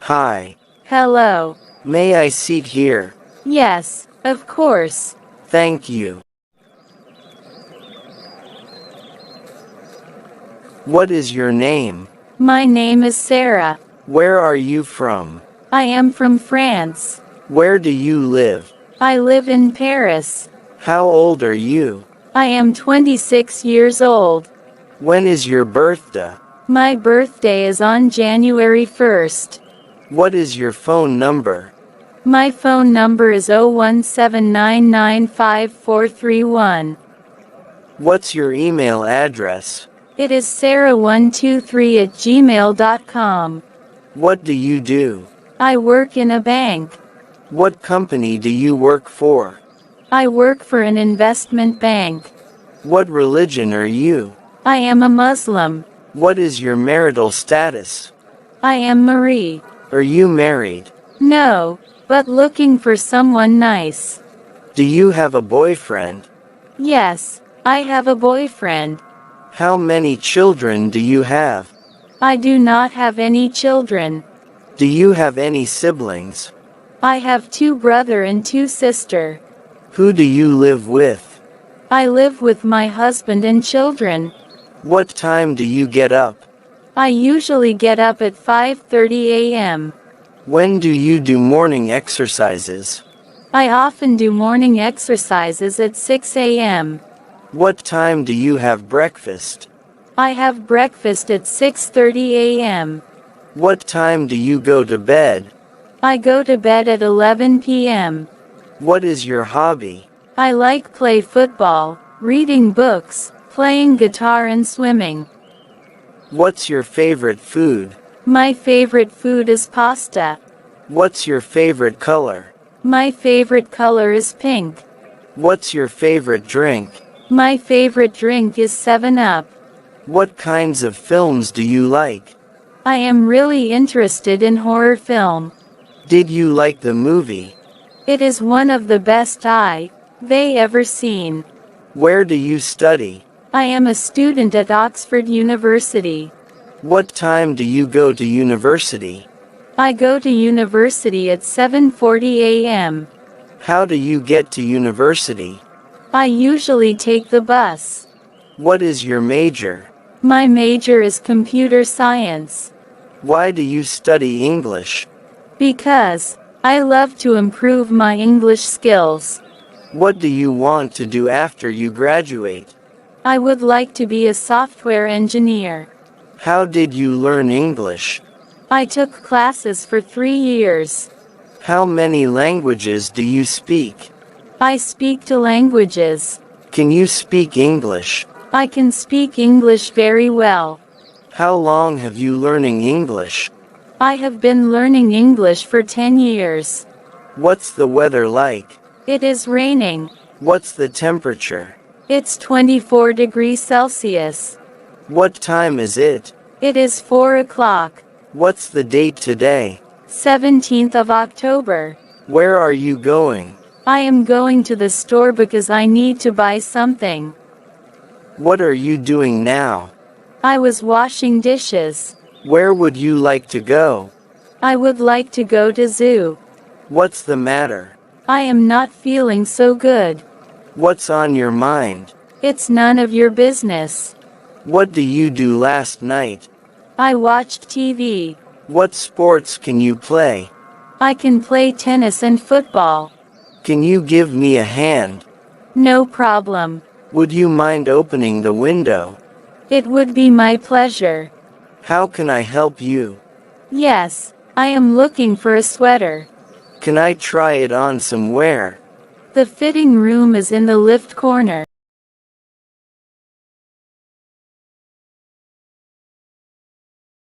Hi. Hello. May I sit here? Yes, of course. Thank you. What is your name? My name is Sarah. Where are you from? I am from France. Where do you live? I live in Paris. How old are you? I am 26 years old. When is your birthday? My birthday is on January 1st. What is your phone number? My phone number is 017995431. What's your email address? It is sarah123@gmail.com. What do you do? I work in a bank. What company do you work for? I work for an investment bank. What religion are you? I am a Muslim. What is your marital status? I am Marie. Are you married? No, but looking for someone nice. Do you have a boyfriend? Yes, I have a boyfriend. How many children do you have? I do not have any children. Do you have any siblings? I have 2 brother and 2 sister. Who do you live with? I live with my husband and children. What time do you get up? I usually get up at 5:30 a.m. When do you do morning exercises? I often do morning exercises at 6 a.m. What time do you have breakfast? I have breakfast at 6:30 a.m. What time do you go to bed? I go to bed at 11 p.m. What is your hobby? I like play football, reading books, playing guitar and swimming. What's your favorite food? My favorite food is pasta. What's your favorite color? My favorite color is pink. What's your favorite drink? My favorite drink is 7-Up. What kinds of films do you like? I am really interested in horror film. Did you like the movie? It is one of the best they ever seen. Where do you study? I am a student at Oxford University. What time do you go to university? I go to university at 7:40 a.m. How do you get to university? I usually take the bus. What is your major? My major is computer science. Why do you study English? Because I love to improve my English skills. What do you want to do after you graduate? I would like to be a software engineer. How did you learn English? I took classes for 3 years. How many languages do you speak? I speak 2 languages. Can you speak English? I can speak English very well. How long have you learning English? I have been learning English for 10 years. What's the weather like? It is raining. What's the temperature? It's 24 degrees Celsius. What time is it? It is 4 o'clock. What's the date today? 17th of October. Where are you going? I am going to the store because I need to buy something. What are you doing now? I was washing dishes. Where would you like to go? I would like to go to zoo. What's the matter? I am not feeling so good. What's on your mind? It's none of your business. What do you do last night? I watched TV. What sports can you play? I can play tennis and football. Can you give me a hand? No problem. Would you mind opening the window? It would be my pleasure. How can I help you? Yes, I am looking for a sweater. Can I try it on somewhere? The fitting room is in the lift corner.